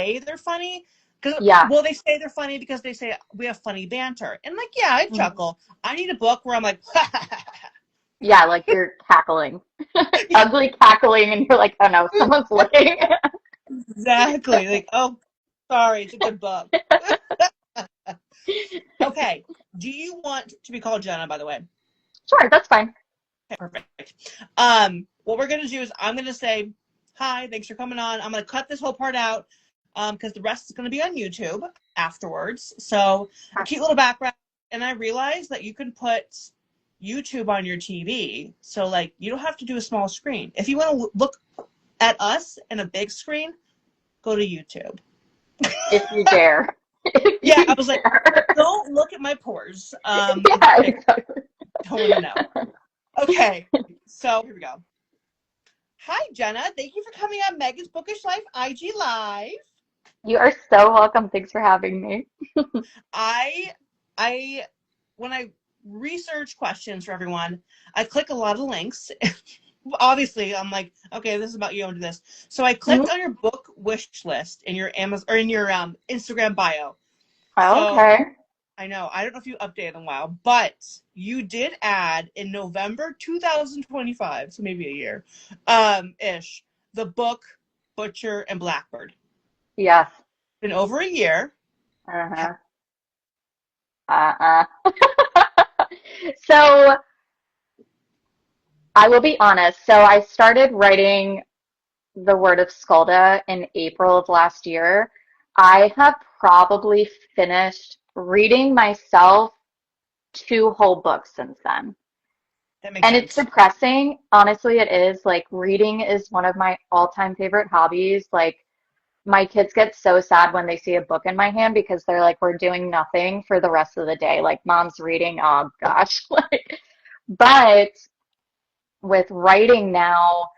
say they're funny. Yeah. Well, they say they're funny because they say we have funny banter. And like, yeah, I chuckle. I need a book where I'm like, Yeah, like you're cackling. Ugly cackling, and you're like, oh no, someone's looking. exactly. Like, oh, sorry, it's a good book. Okay. Do you want to be called Jenna, by the way? Sure, that's fine. Okay, perfect. What we're going to do is I'm going to say, hi, thanks for coming on. I'm going to cut this whole part out because the rest is going to be on YouTube afterwards. So a cute little background. And I realized that you can put YouTube on your TV. So, like, you don't have to do a small screen. If you want to look at us in a big screen, go to YouTube. If you dare. Yeah, I was like, don't look at my pores. Yeah, exactly. Don't want to know. Okay, so here we go. Hi, Jenna. Thank you for coming on Megan's Bookish Life IG Live. You are so welcome. Thanks for having me. When I research questions for everyone, I click a lot of links. Obviously, I'm like, okay, this is about you. I'll do this. So I clicked on your book wish list in your Amazon or in your Instagram bio. Oh, okay. So, I know. I don't know if you updated in a while, but you did add in November 2025, so maybe a year, ish, the book Butcher and Blackbird. Yes. Been over a year. So I will be honest. So I started writing The Word of Skalda in April of last year. I have probably finished reading myself 2 whole books since then. That makes And sense. it's depressing. Honestly, it is. Like, reading is one of my all-time favorite hobbies. Like, my kids get so sad when they see a book in my hand because they're like, we're doing nothing for the rest of the day. Like, mom's reading, oh gosh. But with writing now,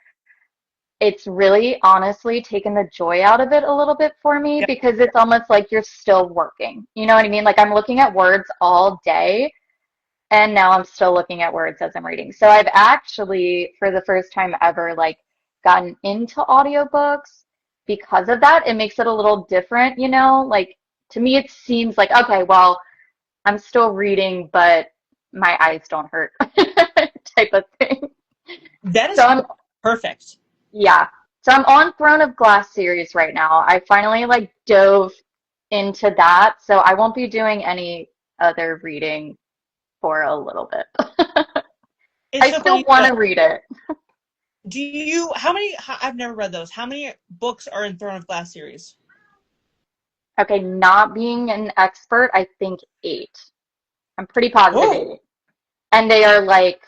it's really honestly taken the joy out of it a little bit for me Yep. because it's almost like you're still working. You know what I mean? Like, I'm looking at words all day, and now I'm still looking at words as I'm reading. So I've actually, for the first time ever, like, gotten into audiobooks. Because of that, it makes it a little different, you know? Like, to me, it seems like, okay, well, I'm still reading, but my eyes don't hurt type of thing. That is So perfect. yeah. So I'm on Throne of Glass series right now. I finally, like, dove into that, so I won't be doing any other reading for a little bit. It's I so still funny. want to read it. I've never read those. How many books are in Throne of Glass series? Okay, not being an expert, I think 8. I'm pretty positive 8. And they are like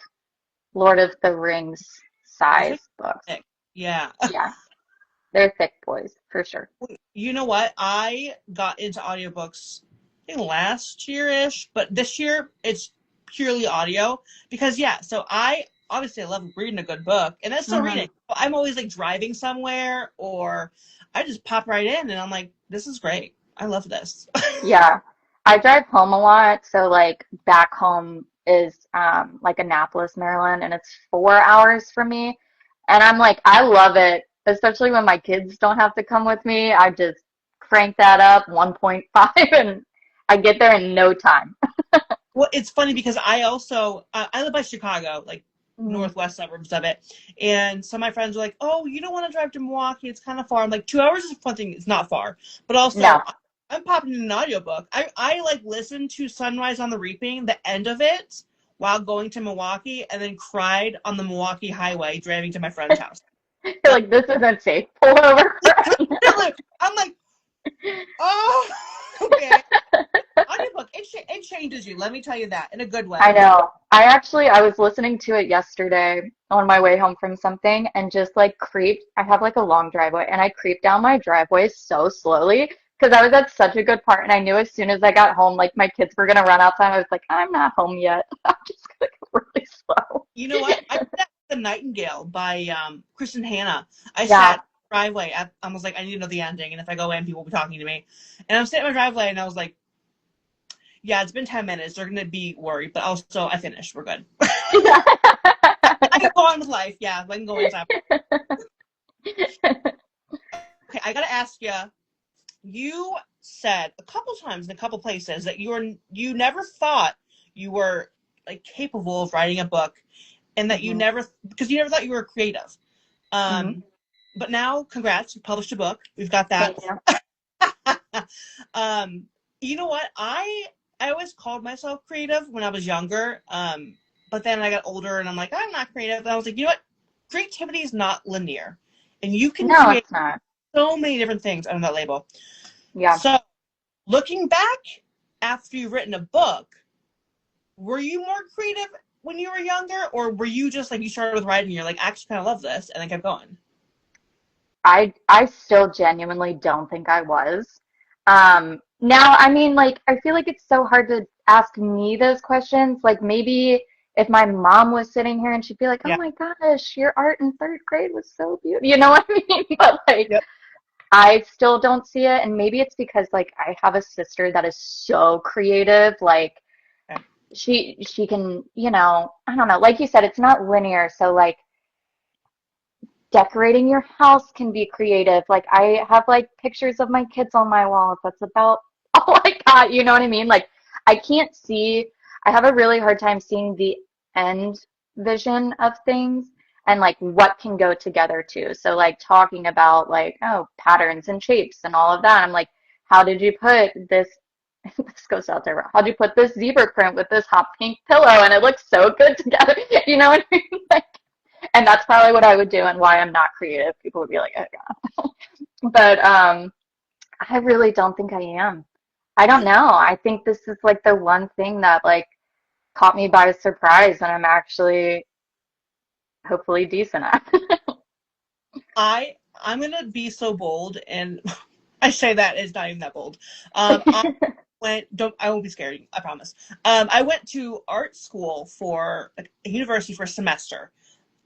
Lord of the Rings size books. Thick. Yeah. Yeah. They're thick boys, for sure. You know what? I got into audiobooks, I think last year-ish, but this year it's purely audio because, yeah, so I love reading a good book, and I'm still reading. I'm always, like, driving somewhere, or I just pop right in, and I'm like, this is great. I love this. Yeah. I drive home a lot, so, like, back home is like Annapolis, Maryland, and it's 4 hours from me. And I'm like, I love it, especially when my kids don't have to come with me. I just crank that up 1.5 and I get there in no time. Well, it's funny because I also I live by Chicago, like northwest suburbs of it, and some of my friends are like, "Oh, you don't want to drive to Milwaukee? It's kind of far." I'm like, 2 hours is one thing; it's not far, but also No. I'm popping in an audiobook. I like listen to Sunrise on the Reaping, the end of it, while going to Milwaukee, and then cried on the Milwaukee highway driving to my friend's house. You're like, this isn't safe. Pull over. I'm like, oh, okay. Audiobook, it changes you. Let me tell you that in a good way. I know. I was listening to it yesterday on my way home from something and just like I have like a long driveway and I creeped down my driveway so slowly because I was at such a good part and I knew as soon as I got home, like my kids were going to run outside. I was like, I'm not home yet. I'm just going to go really slow. You know what? I did that with The Nightingale by Kristen Hanna. I sat in the driveway. I was like, I need to know the ending, and if I go in, people will be talking to me. And I'm sitting in my driveway, and I was like, yeah, it's been 10 minutes. They're going to be worried, but also I finished. We're good. I can go on with life. Yeah, I can go inside. Okay, I got to ask you, you said a couple times in a couple places that you never thought you were like capable of writing a book, and that because you never thought you were creative. But now, congrats, you published a book. We've got that. Thank you. You know what? I always called myself creative when I was younger. But then I got older and I'm like, I'm not creative. And I was like, you know what? Creativity is not linear. And you can create it's not. so many different things under that label. Yeah. So looking back after you've written a book, were you more creative when you were younger? Or were you just like, you started with writing and you're like, I actually kind of love this, and then kept going? I still genuinely don't think I was. Now, I mean, like, I feel like it's so hard to ask me those questions. Like, maybe if my mom was sitting here and she'd be like, oh Yeah. my gosh, your art in third grade was so beautiful. You know what I mean? But, like, Yep. I still don't see it. And maybe it's because, like, I have a sister that is so creative. Like, Okay. she can, you know, I don't know. Like you said, it's not linear. So, like, decorating your house can be creative. Like, I have like pictures of my kids on my walls. That's about all I got. You know what I mean? Like, I have a really hard time seeing the end vision of things and like what can go together too. So like talking about like, oh, patterns and shapes and all of that. I'm like, how did you put this? This goes out there. How'd you put this zebra print with this hot pink pillow? And it looks so good together. You know what I mean? Like, and that's probably what I would do and why I'm not creative. People would be like, oh God. But I really don't think I am. I don't know. I think this is like the one thing that like caught me by surprise and I'm actually hopefully decent at. I'm gonna be so bold, and I say that it's not even that bold. I won't be scared, I promise. I went to art school for like, a university for a semester.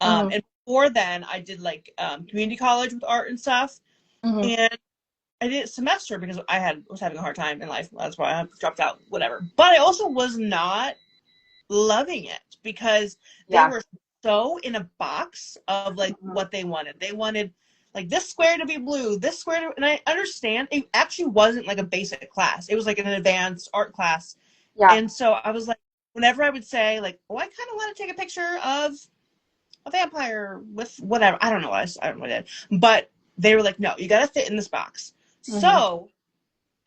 And before then, I did like community college with art and stuff. And I did a semester because was having a hard time in life. That's why I dropped out, whatever. But I also was not loving it because they were so in a box of like what they wanted. They wanted like this square to be blue, this square to, and I understand it actually wasn't like a basic class. It was like an advanced art class. Yeah. And so I was like, whenever I would say like, oh, I kind of want to take a picture of a vampire with whatever. I don't know what I don't know what I did. But they were like, no, you got to fit in this box. So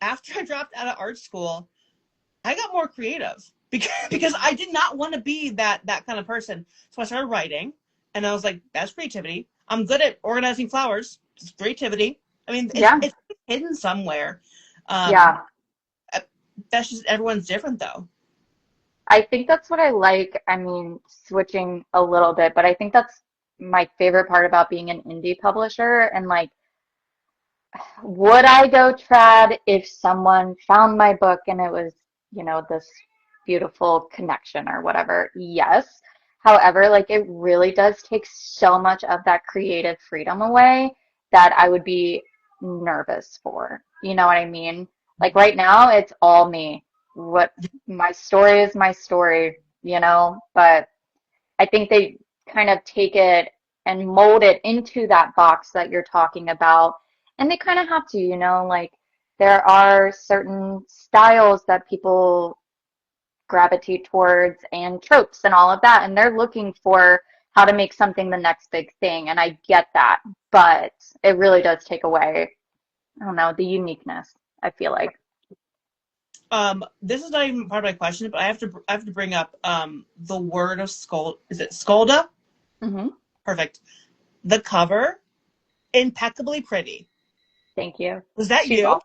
after I dropped out of art school, I got more creative because I did not want to be that kind of person. So I started writing, and I was like, that's creativity. I'm good at organizing flowers. It's creativity. I mean, it's hidden somewhere. That's just, everyone's different though. I think that's what I like. I mean, switching a little bit, but I think that's my favorite part about being an indie publisher. And like, would I go trad if someone found my book and it was, you know, this beautiful connection or whatever? Yes. However, like it really does take so much of that creative freedom away that I would be nervous for. You know what I mean? Like right now, it's all me. What my story is my story, you know, but I think they kind of take it and mold it into that box that you're talking about. And they kind of have to, you know, like there are certain styles that people gravitate towards and tropes and all of that. And they're looking for how to make something the next big thing. And I get that, but it really does take away, I don't know, the uniqueness, I feel like. This is not even part of my question, but I have to bring up the word of Scold. Is it Scolda? Perfect. The cover, impeccably pretty. Thank you. Was that She's you?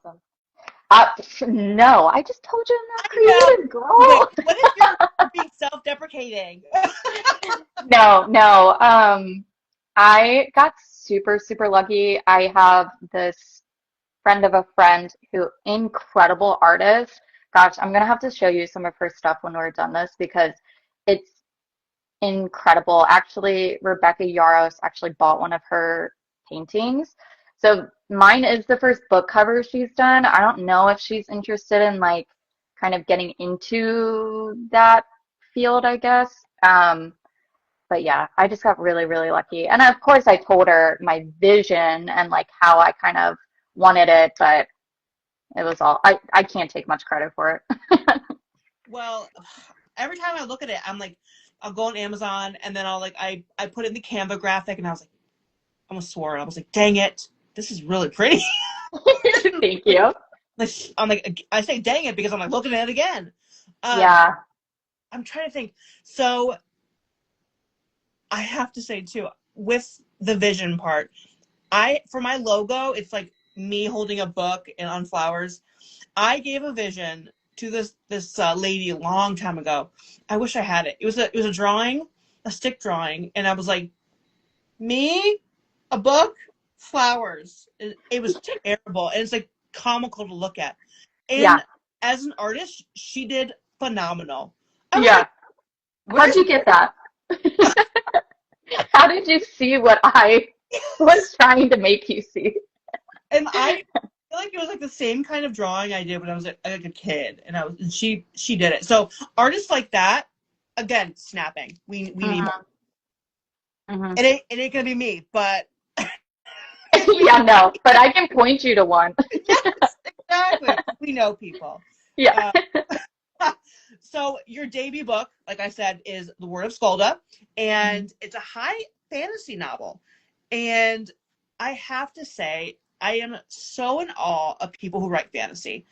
Awesome. No, I just told you I'm not creative, girl. Wait, what if you're being self-deprecating? No. I got super, super lucky. I have this friend of a friend who incredible artist. Gosh, I'm gonna have to show you some of her stuff when we're done this because it's incredible. Actually, Rebecca Yaros actually bought one of her paintings. So mine is the first book cover she's done. I don't know if she's interested in like kind of getting into that field, I guess. But yeah, I just got really, really lucky. And of course I told her my vision and like how I kind of wanted it, but It was all, I can't take much credit for it. Well, every time I look at it, I'm like, I'll go on Amazon and then I'll like, I put in the Canva graphic and I was like, I almost swore. I was like, dang it, this is really pretty. Thank you. I'm like, I say dang it because I'm like looking at it again. Yeah. I'm trying to think. So I have to say too, with the vision part, for my logo, it's like me holding a book and on flowers. I gave a vision to this lady a long time ago. I wish I had it. It was a drawing, a stick drawing, and I was like, me, a book, flowers. It was terrible, and it's like comical to look at. And Yeah. as an artist, she did phenomenal. I was Yeah. like, How'd you get that? How did you see what I was trying to make you see? And I feel like it was like the same kind of drawing I did when I was like a kid, and she did it. So artists like that, again, snapping. We need more. Mm-hmm. It ain't gonna be me, but Yeah, no, but I can point you to one. yes, exactly. We know people. Yeah. So your debut book, like I said, is The Word of Skolda, and it's a high fantasy novel. And I have to say, I am so in awe of people who write fantasy.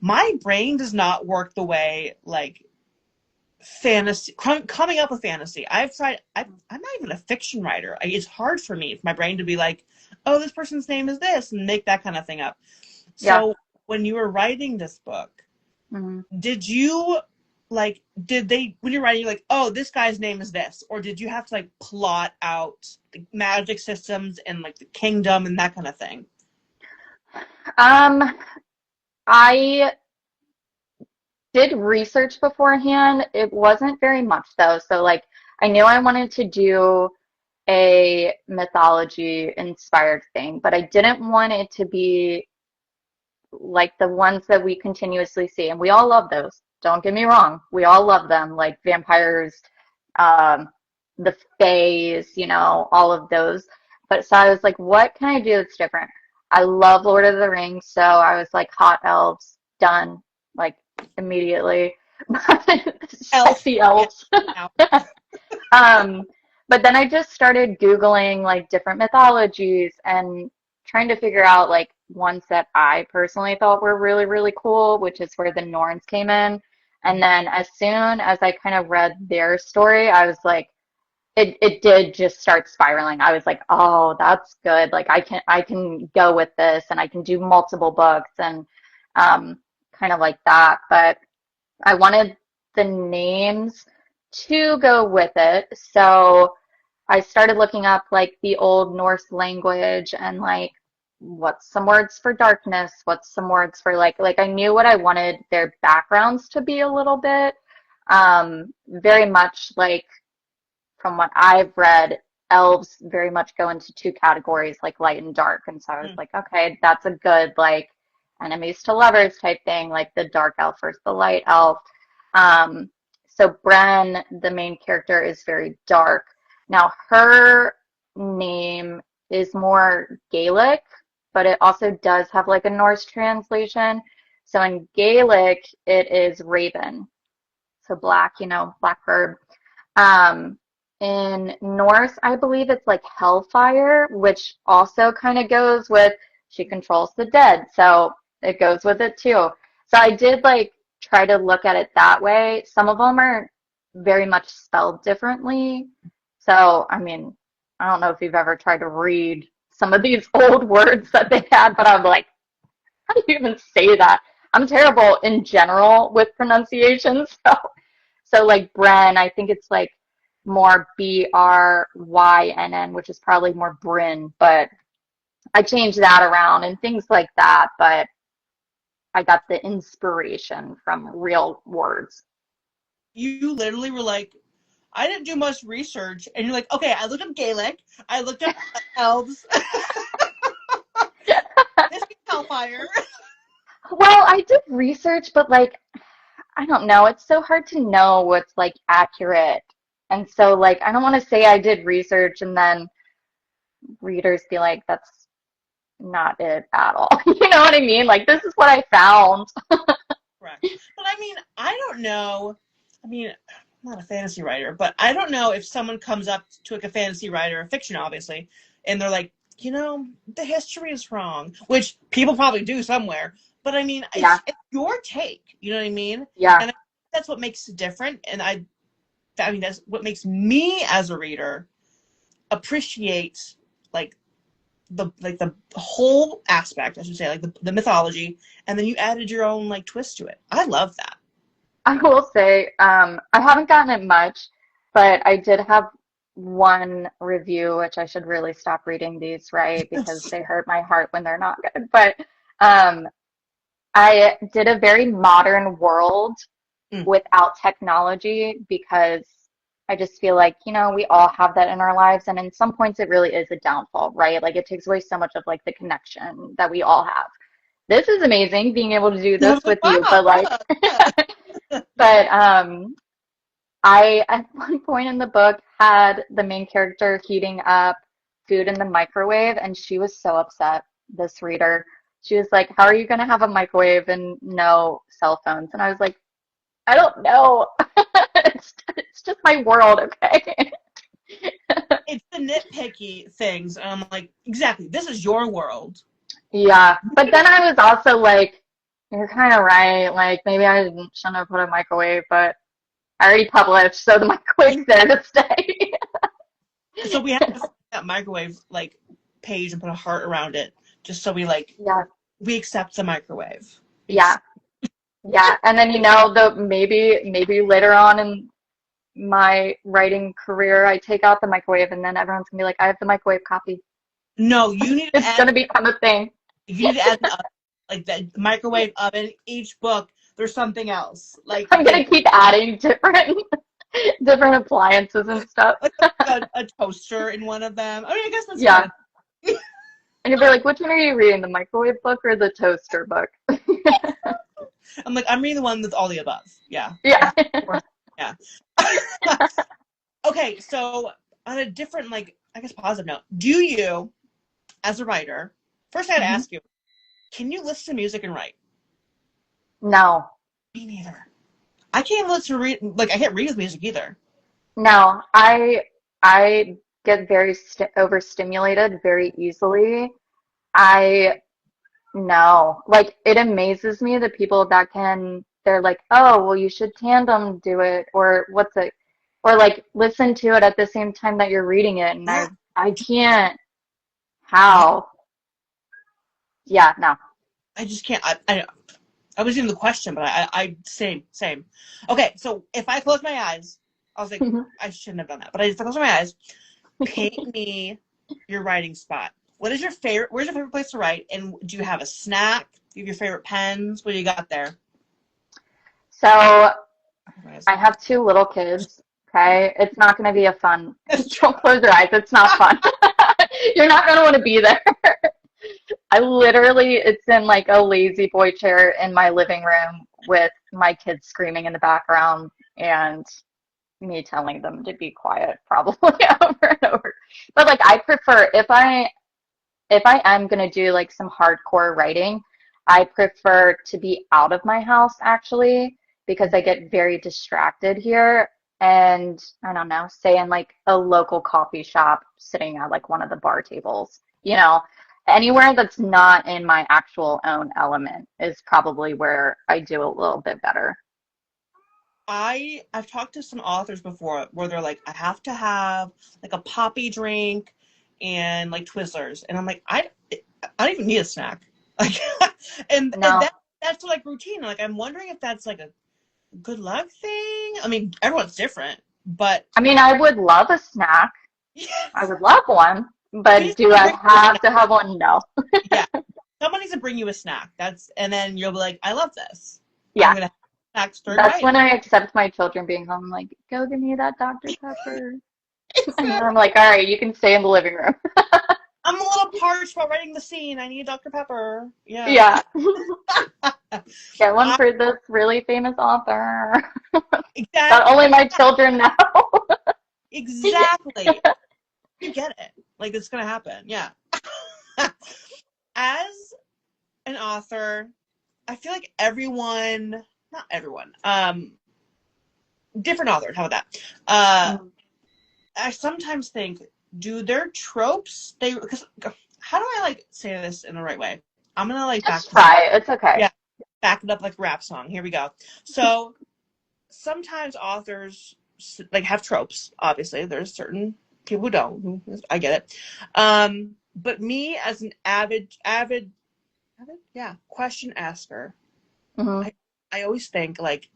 My brain does not work the way like fantasy coming up with fantasy. I've tried. I'm not even a fiction writer. It's hard for me, for my brain to be like, oh, this person's name is this, and make that kind of thing up. So when you were writing this book, did you like, when you're writing, you're like, oh, this guy's name is this, or did you have to like plot out the magic systems and like the kingdom and that kind of thing? I did research beforehand. It wasn't very much though. So like I knew I wanted to do a mythology inspired thing, but I didn't want it to be like the ones that we continuously see. And we all love those. Don't get me wrong. We all love them, like vampires, the fays, all of those. But so I was like, what can I do that's different? I love Lord of the Rings, so I was like, hot elves, done, like immediately. Sexy elves. But then I just started Googling like different mythologies and trying to figure out like ones that I personally thought were really, really cool, which is where the Norns came in. And then as soon as I kind of read their story, I was like, it did just start spiraling. I was like, oh, that's good. Like I can go with this and I can do multiple books and kind of like that. But I wanted the names to go with it. So I started looking up like the Old Norse language and like what's some words for darkness, what's some words for like I knew what I wanted their backgrounds to be a little bit. Very much like from what I've read, elves very much go into two categories, like light and dark. And so I was like, okay, that's a good like enemies to lovers type thing, like the dark elf versus the light elf. So Bren, the main character, is very dark. Now her name is more Gaelic, but it also does have like a Norse translation. So in Gaelic, it is raven. So black, blackbird. In Norse, I believe it's like hellfire, which also kind of goes with she controls the dead. So it goes with it too. So I did like try to look at it that way. Some of them are very much spelled differently. So, I mean, I don't know if you've ever tried to read some of these old words that they had, but I'm like, how do you even say that? I'm terrible in general with pronunciations. So like Bren, I think it's like more Brynn, which is probably more Bryn, but I changed that around and things like that. But I got the inspiration from real words. You literally were like, I didn't do much research, and you're like, okay, I looked up Gaelic, I looked up elves. This is hellfire. Well, I did research, but like, I don't know. It's so hard to know what's like accurate. And so like, I don't want to say I did research and then readers be like, that's not it at all. You know what I mean? Like, this is what I found. Correct. But I mean, I don't know. I mean, I'm not a fantasy writer, but I don't know if someone comes up to like a fantasy writer, fiction obviously, and they're like, the history is wrong, which people probably do somewhere. But I mean, it's your take. You know what I mean? Yeah. And that's what makes it different. And I mean, that's what makes me as a reader appreciate like the whole aspect, I should say, like the mythology, and then you added your own like twist to it. I love that. I will say, I haven't gotten it much, but I did have one review, which I should really stop reading these, right? Because they hurt my heart when they're not good. But I did a very modern world without technology, because I just feel like, we all have that in our lives. And in some points, it really is a downfall, right? Like, it takes away so much of like the connection that we all have. This is amazing being able to do this with you, but like, but I, at one point in the book, had the main character heating up food in the microwave, and she was so upset, this reader. She was like, how are you going to have a microwave and no cell phones? And I was like, I don't know. It's just my world, okay? It's the nitpicky things. And I'm like, exactly, this is your world. Yeah, but then I was also like, you're kind of right. Like, maybe I shouldn't have put a microwave, but I already published, so the microwave's there to stay. So we have to find that microwave like page and put a heart around it, just so we we accept the microwave. Yeah. Yeah, and then maybe later on in my writing career, I take out the microwave, and then everyone's gonna be like, I have the microwave copy. No, you need to it's gonna become a thing. You need to add like the microwave oven. Each book, there's something else. Like, I'm gonna keep adding different appliances and stuff. Like a toaster in one of them. I mean, I guess that's good. And you'll be like, which one are you reading, the microwave book or the toaster book? I'm like, I'm reading the one with all the above. Yeah. Yeah. Yeah. Okay, so on a different, like, I guess positive note, do you, as a writer, first I had to ask you, can you listen to music and write? No. Me neither. I can't listen to read, like, I can't read with music either. No, I get very overstimulated very easily. No, like, it amazes me the people that they're like, oh, well, you should tandem do it, or or like listen to it at the same time that you're reading it, and I can't. How? Yeah, no. I just can't. I was even the question, but I same. Okay, so if I close my eyes, I was like, I shouldn't have done that, but I just close my eyes. Paint me your writing spot. Where's your favorite place to write? And do you have a snack? Do you have your favorite pens? What do you got there? So I have 2 little kids. Okay, it's not going to be a fun. Don't close your eyes. It's not fun. You're not going to want to be there. It's in like a lazy boy chair in my living room with my kids screaming in the background and me telling them to be quiet probably over and over. But like, I prefer, if I am going to do like some hardcore writing, I prefer to be out of my house actually, because I get very distracted here. And I don't know, say in like a local coffee shop, sitting at like one of the bar tables, anywhere that's not in my actual own element is probably where I do a little bit better. I've talked to some authors before where they're like, I have to have like a poppy drink and like Twizzlers, and I'm like, I don't even need a snack, like, and that's like routine. Like, I'm wondering if that's like a good luck thing. I mean, everyone's different, but I mean, I would love a snack. I would love one, but do I have to have one? No. Yeah, someone needs to bring you a snack. And then you'll be like, I love this. Yeah. I'm gonna have snacks. That's when I accept my children being home. I'm like, go give me that Dr. Pepper. And then I'm like, all right, you can stay in the living room. I'm a little parched while writing the scene. I need Dr. Pepper. Yeah. Yeah. Get one for this really famous author. Exactly. That only my children know. Exactly. You get it. Like, it's going to happen. Yeah. as an author, I feel like not everyone, different authors, how about that? I sometimes think, do their tropes, because how do I like say this in the right way? I'm gonna like just try. It's okay. Yeah, back it up like a rap song. Here we go. So sometimes authors like have tropes. Obviously, there's certain people who don't. I get it. But me as an avid, question asker, I always think like,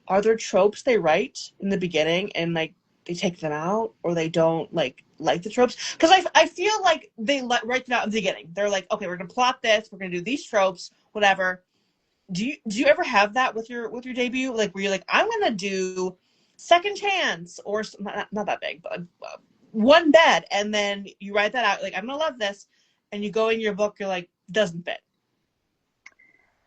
are there tropes they write in the beginning and like they take them out, or they don't like the tropes? Because I feel like they write them out in the beginning. They're like, okay, we're gonna plot this, we're gonna do these tropes, whatever. Do you ever have that with your debut, like where you're like, I'm gonna do second chance, or not that big, but one bed, and then you write that out like, I'm gonna love this, and you go in your book, you're like, doesn't fit?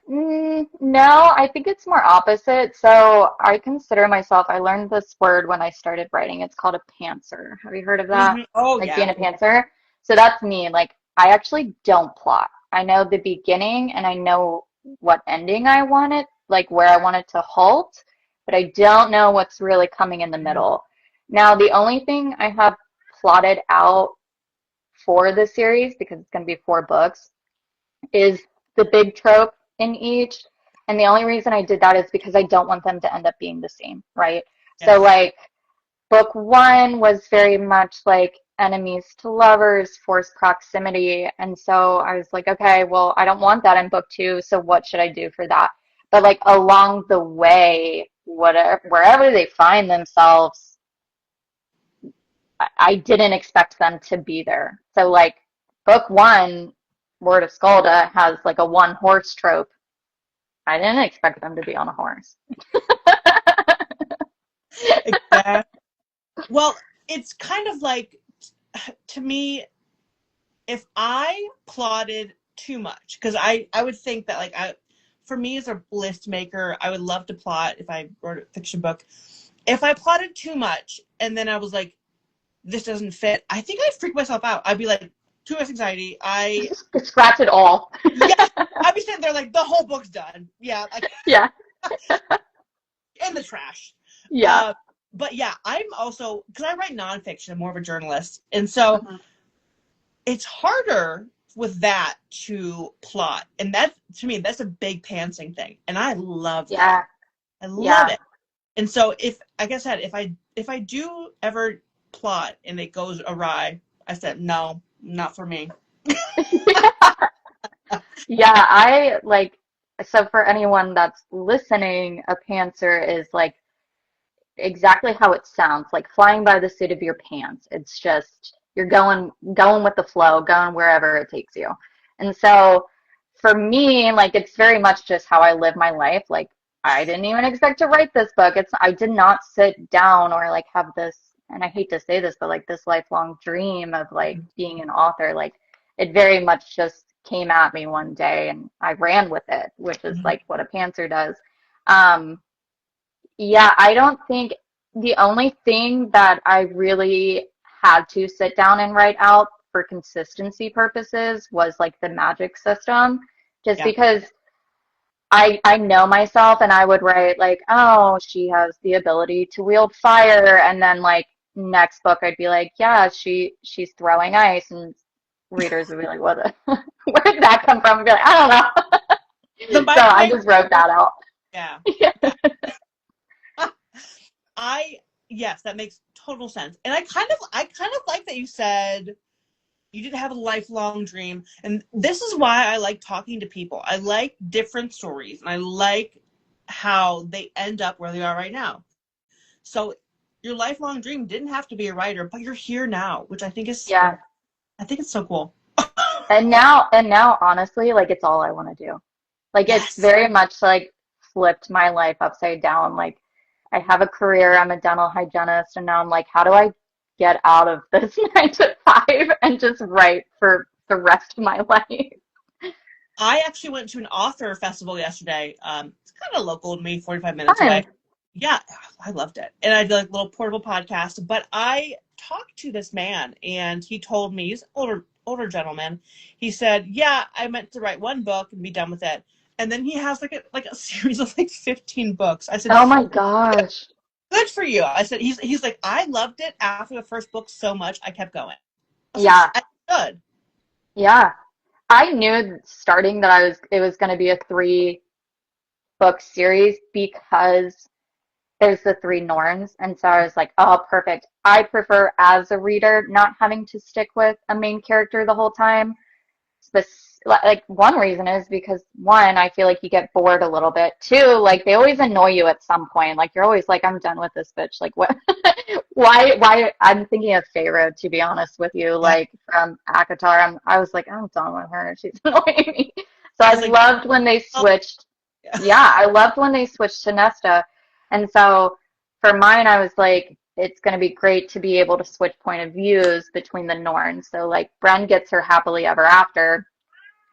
No, I think it's more opposite. So I consider myself, I learned this word when I started writing. It's called a pantser. Have you heard of that? Oh, like yeah. Being a pantser. So that's me. Like, I actually don't plot. I know the beginning and I know what ending I want it, like where I want it to halt, but I don't know what's really coming in the middle. Now, the only thing I have plotted out for the series, because it's going to be 4 books, is the big trope in each. And the only reason I did that is because I don't want them to end up being the same, right? Yes. So like book 1 was very much like enemies to lovers, forced proximity. And so I was like, okay, well, I don't want that in book 2. So what should I do for that? But like along the way, wherever they find themselves, I didn't expect them to be there. So like book 1, Word of Skalda, has like a 1 horse trope. I didn't expect them to be on a horse. Exactly. Well, it's kind of like, to me, if I plotted too much, because I would think that like for me as a list maker, I would love to plot if I wrote a fiction book. If I plotted too much and then I was like, this doesn't fit, I think I'd freak myself out. I'd be like, too much anxiety. I just scratch it all. Yeah, I'd be sitting there like, the whole book's done. Yeah. Like, yeah. In the trash. Yeah. But yeah, I'm also, because I write nonfiction, I'm more of a journalist. And so it's harder with that to plot. And that, to me, that's a big pantsing thing. And I love that. I love it. And so like I said, if I do ever plot and it goes awry, I said, no, not for me. Yeah, I like, so for anyone that's listening, a pantser is like exactly how it sounds, like flying by the seat of your pants. It's just, you're going with the flow, going wherever it takes you. And so for me, like, it's very much just how I live my life. Like, I didn't even expect to write this book. I did not sit down or like have this, and I hate to say this, but like this lifelong dream of like being an author. Like, it very much just came at me one day and I ran with it, which is like what a pantser does. Yeah, I don't think, the only thing that I really had to sit down and write out for consistency purposes was like the magic system, just because I know myself, and I would write like, oh, she has the ability to wield fire, and then like next book I'd be like, yeah, she's throwing ice, and readers would be like, what where did that come from? I'd be like, I don't know. So I just wrote that out. Yeah. Yes, that makes total sense. And I kind of like that you said you did have a lifelong dream. And this is why I like talking to people. I like different stories, and I like how they end up where they are right now. So your lifelong dream didn't have to be a writer, but you're here now, which I think is, I think it's so cool. And now honestly, like, it's all I want to do. Like, it's very much like flipped my life upside down. Like, I have a career, I'm a dental hygienist, and now I'm like, how do I get out of this 9 to 5 and just write for the rest of my life? I actually went to an author festival yesterday. It's kind of local to me, 45 minutes away. Yeah, I loved it. And I did like a little portable podcast, but I talked to this man, and he told me, he's older, older gentleman. He said, yeah, I meant to write one book and be done with it. And then he has like a series of like 15 books. I said, Oh my gosh. good for you. I said, he's like, I loved it after the first book so much, I kept going. I was Yeah. like, good. Yeah. I knew starting that it was going to be a 3-book series because there's the 3 norms. And so I was like, oh, perfect. I prefer as a reader not having to stick with a main character the whole time. Like one reason is because one, I feel like you get bored a little bit. 2, like they always annoy you at some point. Like you're always like, I'm done with this bitch. Like what? why? I'm thinking of Pharaoh, to be honest with you. Like from Akatar, I was like, I'm done with her. She's annoying me. So I like, loved when they switched. Yeah, I loved when they switched to Nesta. And so for mine, I was like, it's going to be great to be able to switch point of views between the Norns. So like Bren gets her happily ever after.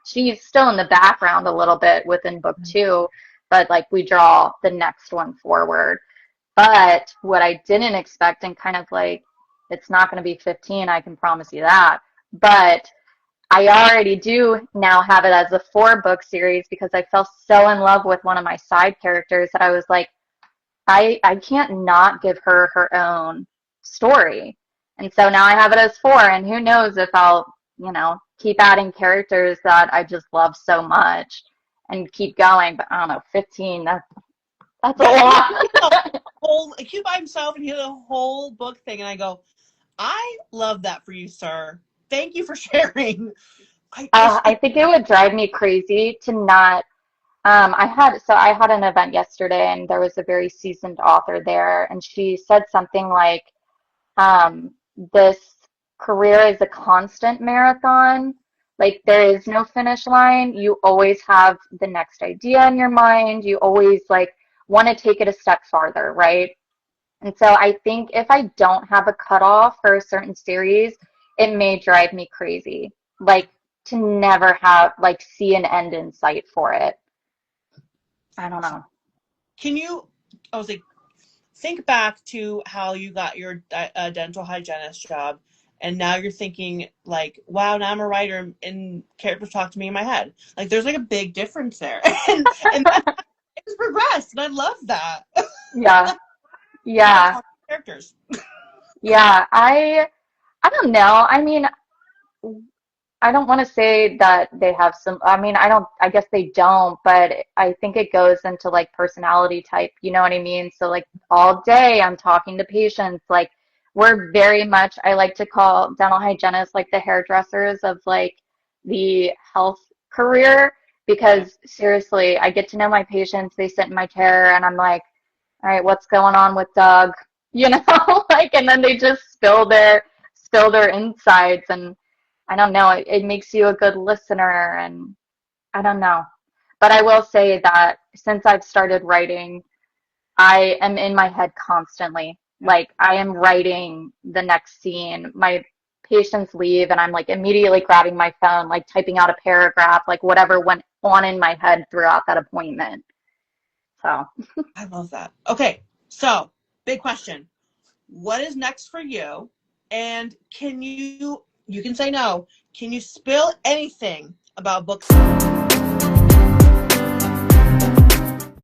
She's still in the background a little bit within book 2, but like we draw the next one forward. But what I didn't expect, and kind of like, it's not going to be 15, I can promise you that. But I already do now have it as a 4-book series because I fell so in love with one of my side characters that I was like, I can't not give her her own story. And so now I have it as 4, and who knows if I'll, keep adding characters that I just love so much and keep going. But I don't know, 15, that's a lot. He by himself, and he had a whole book thing, and I go, I love that for you, sir. Thank you for sharing. I think it would drive me crazy to not. I had an event yesterday, and there was a very seasoned author there, and she said something like, this career is a constant marathon. Like there is no finish line. You always have the next idea in your mind. You always like want to take it a step farther, right? And so I think if I don't have a cutoff for a certain series, it may drive me crazy. Like to never have like see an end in sight for it. I don't know. I was like, think back to how you got your dental hygienist job, and now you're thinking like, wow, now I'm a writer and characters talk to me in my head. Like there's like a big difference there. and it's progressed, and I love that. Yeah. Yeah. Characters. Yeah. I don't know. I mean, I don't want to say that they have I guess they don't, but I think it goes into like personality type, you know what I mean? So like all day I'm talking to patients, like we're very much, I like to call dental hygienists like the hairdressers of like the health career, because seriously, I get to know my patients, they sit in my chair and I'm like, all right, what's going on with Doug? Like, and then they just spill their insides, and I don't know, it makes you a good listener, and I don't know. But I will say that since I've started writing, I am in my head constantly. Like I am writing the next scene. My patients leave and I'm like immediately grabbing my phone, like typing out a paragraph, like whatever went on in my head throughout that appointment. So I love that. Okay, so big question. What is next for you? And can you can say no, can you spill anything about books?